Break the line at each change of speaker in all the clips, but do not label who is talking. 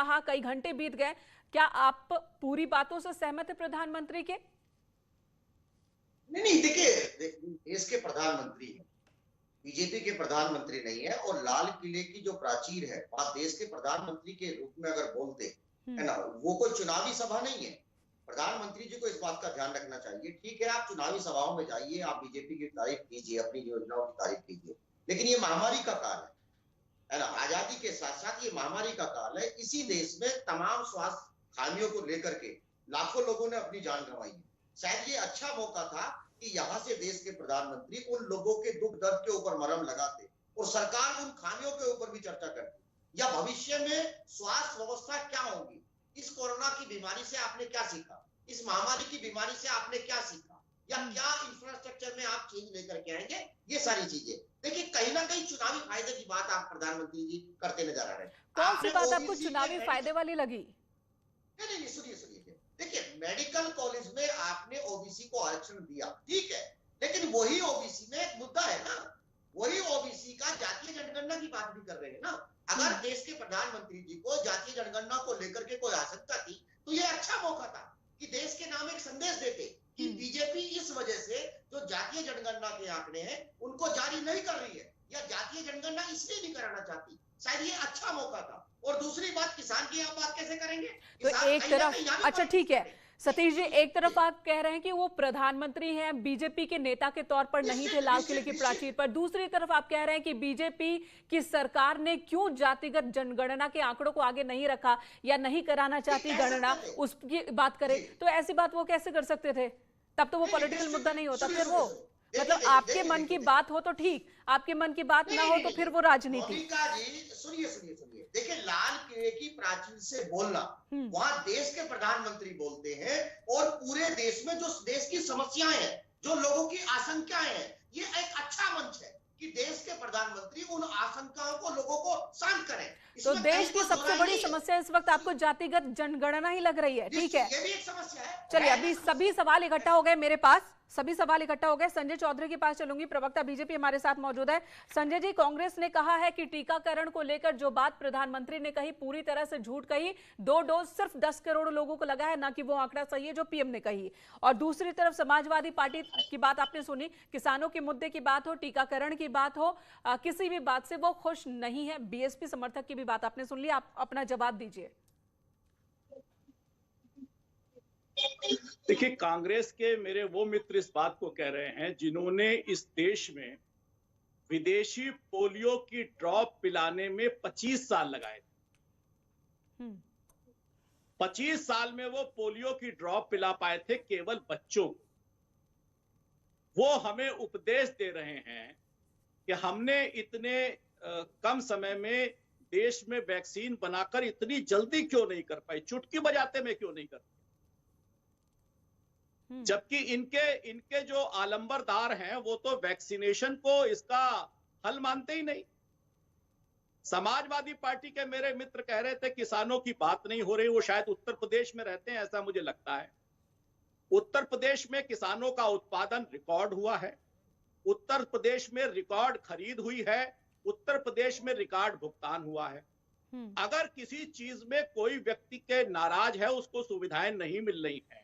कहा, कई घंटे बीत गए, क्या आप पूरी बातों से सहमत है प्रधानमंत्री के?
नहीं, देखिए, देश के प्रधानमंत्री हैं, बीजेपी के प्रधानमंत्री नहीं है। और लाल किले की जो प्राचीर है, वहां देश के प्रधानमंत्री के रूप में अगर बोलते है ना, वो कोई चुनावी सभा नहीं है। प्रधानमंत्री जी को इस बात का ध्यान रखना चाहिए। ठीक है, आप चुनावी सभाओं में जाइए, आप बीजेपी की तारीफ कीजिए, अपनी योजनाओं की तारीफ कीजिए, लेकिन ये महामारी का काल है ना। आजादी के साथ साथ ये महामारी का काल है। इसी देश में तमाम स्वास्थ्य खामियों को लेकर के लाखों लोगों ने अपनी जान गंवाई है। शायद ये अच्छा मौका था कि यहाँ से देश के प्रधानमंत्री उन लोगों के दुख दर्द के ऊपर मरहम लगाते और सरकार उन खामियों के ऊपर भी चर्चा करती, या भविष्य में स्वास्थ्य व्यवस्था क्या होगी, इस कोरोना की बीमारी से आपने क्या सीखा, इस महामारी की बीमारी से आपने क्या सीखा, या क्या इंफ्रास्ट्रक्चर में आप चेंज लेकर के आएंगे, ये सारी चीजें। देखिए, कहीं ना कहीं चुनावी फायदे की बात आप प्रधानमंत्री जी करते नजर आ रहे हैं।
कौन सी बात आपको चुनावी फायदे वाली लगी?
नहीं, सुनिए सुनिए, देखिए, मेडिकल कॉलेज में आपने ओबीसी को आरक्षण दिया, ठीक है, लेकिन वही ओबीसी में एक मुद्दा है ना, वही ओबीसी का जातीय जनगणना की बात भी कर रहे हैं ना। अगर देश के प्रधानमंत्री जी को जातीय जनगणना को लेकर के कोई आशंका थी, तो यह अच्छा मौका था कि देश के नाम एक संदेश देते कि बीजेपी इस वजह से जो जातीय जनगणना के आंकड़े हैं उनको जारी नहीं कर रही है, या जातीय जनगणना इसलिए नहीं कराना चाहती। शायद ये अच्छा मौका था। और दूसरी बात, किसान की आप बात कैसे करेंगे?
तो एक तरफ, अच्छा ठीक है सतीश जी, एक तरफ आप कह रहे हैं कि वो प्रधानमंत्री हैं, बीजेपी के नेता के तौर पर नहीं थे लाल किले की प्राचीर पर, दूसरी तरफ आप कह रहे हैं कि बीजेपी की सरकार ने क्यों जातिगत जनगणना के आंकड़ों को आगे नहीं रखा या नहीं कराना चाहती गणना, उसकी बात करें तो ऐसी बात वो कैसे कर सकते थे? तब तो वो पॉलिटिकल मुद्दा नहीं होता। फिर वो मतलब आपके मन की बात हो तो ठीक, आपके मन की बात ना हो तो फिर वो राजनीति।
सुनिए सुनिए सुनिए, देखिए, लाल किले की प्राचीर से बोलना, वहां देश के प्रधानमंत्री बोलते हैं, और पूरे देश में जो देश की समस्याएं हैं, जो लोगों की आशंकाएं हैं, ये एक अच्छा मंच है कि देश के प्रधानमंत्री उन आशंकाओं को लोगों को शांत करें।
तो देश की सबसे बड़ी समस्या इस वक्त आपको जातिगत जनगणना ही लग रही है, ठीक है?
ये भी एक समस्या है।
चलिए, अभी सभी सवाल इकट्ठा हो गए मेरे पास, सभी सवाल इकट्ठा हो गए। संजय चौधरी के पास चलूंगी, प्रवक्ता बीजेपी हमारे साथ मौजूद है। संजय जी, कांग्रेस ने कहा है कि टीकाकरण को लेकर जो बात प्रधानमंत्री ने कही पूरी तरह से झूठ कही, 2 डोज सिर्फ 10 करोड़ लोगों को लगा है, ना कि वो आंकड़ा सही है जो पीएम ने कही। और दूसरी तरफ समाजवादी पार्टी की बात आपने सुनी, किसानों के मुद्दे की बात हो, टीकाकरण की बात हो, किसी भी बात से वो खुश नहीं है। बीएसपी समर्थक की भी बात आपने सुन ली, आप अपना जवाब दीजिए।
देखिए, कांग्रेस के मेरे वो मित्र इस बात को कह रहे हैं जिन्होंने इस देश में विदेशी पोलियो की ड्रॉप पिलाने में 25 साल लगाए थे। 25 साल में वो पोलियो की ड्रॉप पिला पाए थे केवल बच्चों को। वो हमें उपदेश दे रहे हैं कि हमने इतने कम समय में देश में वैक्सीन बनाकर इतनी जल्दी क्यों नहीं कर पाई, चुटकी बजाते में क्यों नहीं कर पाई। जबकि इनके जो आलंबरदार हैं वो तो वैक्सीनेशन को इसका हल मानते ही नहीं। समाजवादी पार्टी के मेरे मित्र कह रहे थे किसानों की बात नहीं हो रही, वो शायद उत्तर प्रदेश में रहते हैं, ऐसा मुझे लगता है। उत्तर प्रदेश में किसानों का उत्पादन रिकॉर्ड हुआ है, उत्तर प्रदेश में रिकॉर्ड खरीद हुई है, उत्तर प्रदेश में रिकॉर्ड भुगतान हुआ है। अगर किसी चीज में कोई व्यक्ति के नाराज है, उसको सुविधाएं नहीं मिल रही हैं,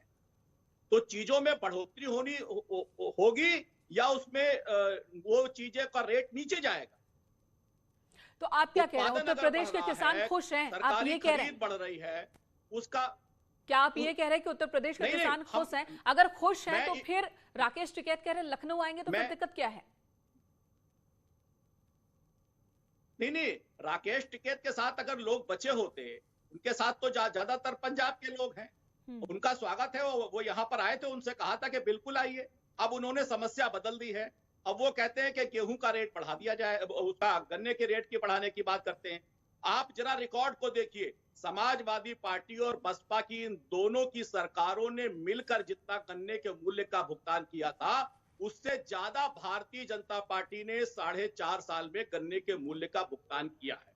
तो चीजों में बढ़ोतरी होगी या उसमें वो चीजें का रेट नीचे जाएगा।
तो आप क्या कह रहे हैं, उत्तर प्रदेश के किसान खुश हैं? आप ये कह रहे हैं
बढ़ रही है उसका,
क्या आप ये कह रहे हैं कि उत्तर प्रदेश के किसान खुश हैं? अगर खुश हैं तो फिर राकेश टिकैत कह रहे हैं लखनऊ आएंगे, तो फिर दिक्कत क्या है?
नहीं, राकेश टिकैत के साथ अगर लोग बचे होते, उनके साथ तो ज्यादातर पंजाब के लोग हैं, उनका स्वागत है। वो यहाँ पर आए थे, उनसे कहा था कि बिल्कुल आइए। अब उन्होंने समस्या बदल दी है, अब वो कहते हैं कि गेहूं का रेट बढ़ा दिया जाए, उसका गन्ने के रेट की बढ़ाने की बात करते हैं। आप जरा रिकॉर्ड को देखिए, समाजवादी पार्टी और बसपा की इन दोनों की सरकारों ने मिलकर जितना गन्ने के मूल्य का भुगतान किया था, उससे ज्यादा भारतीय जनता पार्टी ने 4.5 साल में गन्ने के मूल्य का भुगतान किया है।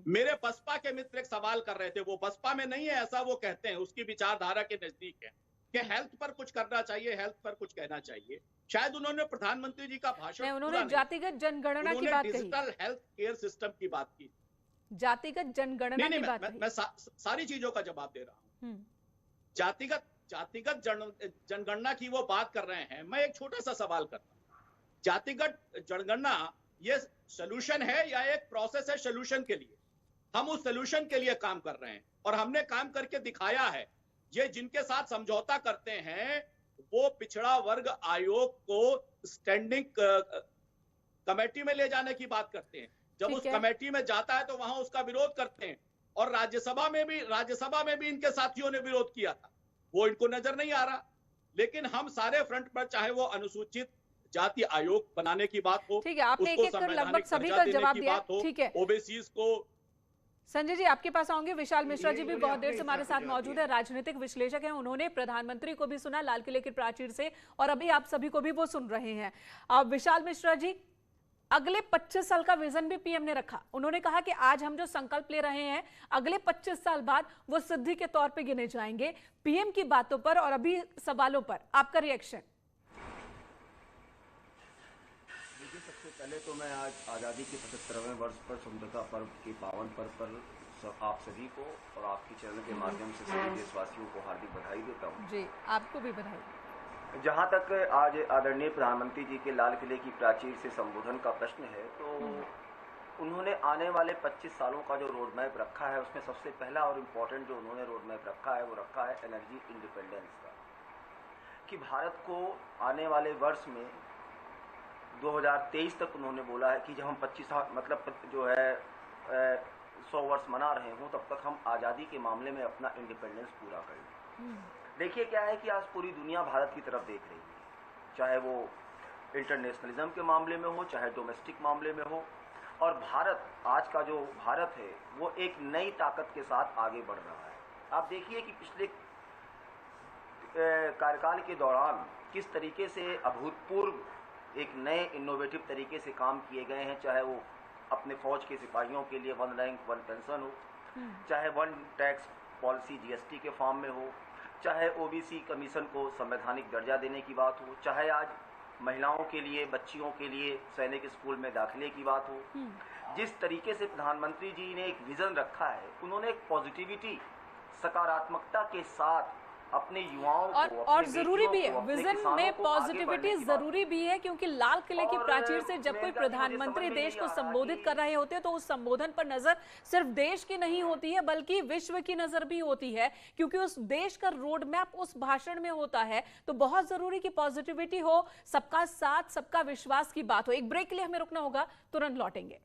मेरे बसपा के मित्र एक सवाल कर रहे थे, वो बसपा में नहीं है ऐसा वो कहते हैं, उसकी विचारधारा के नजदीक है कि हेल्थ पर कुछ करना चाहिए, हेल्थ पर कुछ कहना चाहिए। शायद उन्होंने प्रधानमंत्री जी का भाषण,
उन्होंने जातिगत जनगणना की बात कही,
डिजिटल हेल्थ केयर सिस्टम की बात की।
जातिगत जनगणना की बात
मैं सारी चीजों का जवाब दे रहा हूँ। जातिगत जनगणना की वो बात कर रहे हैं। मैं एक छोटा सा सवाल करता हूँ, जातिगत जनगणना ये सोल्यूशन है या एक प्रोसेस है सोल्यूशन के लिए? हम उस सोल्यूशन के लिए काम कर रहे हैं और हमने काम करके दिखाया है। ये जिनके साथ समझौता करते हैं वो पिछड़ा वर्ग आयोग को स्टैंडिंग कमेटी में ले जाने की बात करते हैं। जब उस कमेटी में जाता है तो वहां उसका विरोध करते हैं और राज्यसभा में भी इनके साथियों ने विरोध किया था। वो इनको नजर नहीं आ रहा। लेकिन हम सारे फ्रंट पर, चाहे वो अनुसूचित जाति आयोग बनाने की बात हो,
ठीक है, आपने एक कर लगभग सभी का जवाब दिया। ठीक है,
ओबीसीज को।
संजय जी आपके पास आऊंगे। विशाल मिश्रा जी भी बहुत देर से हमारे साथ मौजूद है, राजनीतिक विश्लेषक हैं। उन्होंने प्रधानमंत्री को भी सुना लाल किले की प्राचीर से और अभी आप सभी को भी वो सुन रहे हैं। विशाल मिश्रा जी, अगले 25 साल का विजन भी पीएम ने रखा। उन्होंने कहा कि आज हम जो संकल्प ले रहे हैं अगले 25 साल बाद वो सिद्धि के तौर पे गिने जाएंगे। पीएम की बातों पर और अभी सवालों पर आपका रिएक्शन?
देखिए, सबसे पहले तो मैं आज आज़ादी के 75वें वर्ष पर स्वतंत्रता पर्व के पावन पर्व पर आप सभी को और आपके चैनल के माध्यम से सभी देशवासियों को हार्दिक बधाई देता हूँ।
जी, आपको भी बधाई।
जहाँ तक आज आदरणीय प्रधानमंत्री जी के लाल किले की प्राचीर से संबोधन का प्रश्न है, तो उन्होंने आने वाले 25 सालों का जो रोड मैप रखा है उसमें सबसे पहला और इम्पोर्टेंट जो उन्होंने रोड मैप रखा है वो रखा है एनर्जी इंडिपेंडेंस का, कि भारत को आने वाले वर्ष में 2023 तक उन्होंने बोला है कि जब हम 25 मतलब जो है 100 वर्ष मना रहे हों तब तक हम आज़ादी के मामले में अपना इंडिपेंडेंस पूरा कर लें। देखिए क्या है कि आज पूरी दुनिया भारत की तरफ देख रही है, चाहे वो इंटरनेशनलिज्म के मामले में हो, चाहे डोमेस्टिक मामले में हो, और भारत आज का जो भारत है वो एक नई ताकत के साथ आगे बढ़ रहा है। आप देखिए कि पिछले कार्यकाल के दौरान किस तरीके से अभूतपूर्व एक नए इनोवेटिव तरीके से काम किए गए हैं, चाहे वो अपने फौज के सिपाहियों के लिए 1 रैंक 1 पेंशन हो, चाहे 1 टैक्स पॉलिसी जीएसटी के फॉर्म में हो, चाहे ओबीसी कमीशन को संवैधानिक दर्जा देने की बात हो, चाहे आज महिलाओं के लिए, बच्चियों के लिए सैनिक स्कूल में दाखिले की बात हो। जिस तरीके से प्रधानमंत्री जी ने एक विजन रखा है, उन्होंने एक पॉजिटिविटी, सकारात्मकता के साथ अपने युवाओं को
और जरूरी भी है, विजन में पॉजिटिविटी जरूरी भी है, क्योंकि लाल किले की प्राचीर से जब कोई प्रधानमंत्री देश को संबोधित कर रहे होते हैं तो उस संबोधन पर नजर सिर्फ देश की नहीं होती है बल्कि विश्व की नजर भी होती है, क्योंकि उस देश का रोड मैप उस भाषण में होता है। तो बहुत जरूरी कि पॉजिटिविटी हो, सबका साथ, सबका विश्वास की बात हो। एक ब्रेक के लिए हमें रुकना होगा, तुरंत लौटेंगे।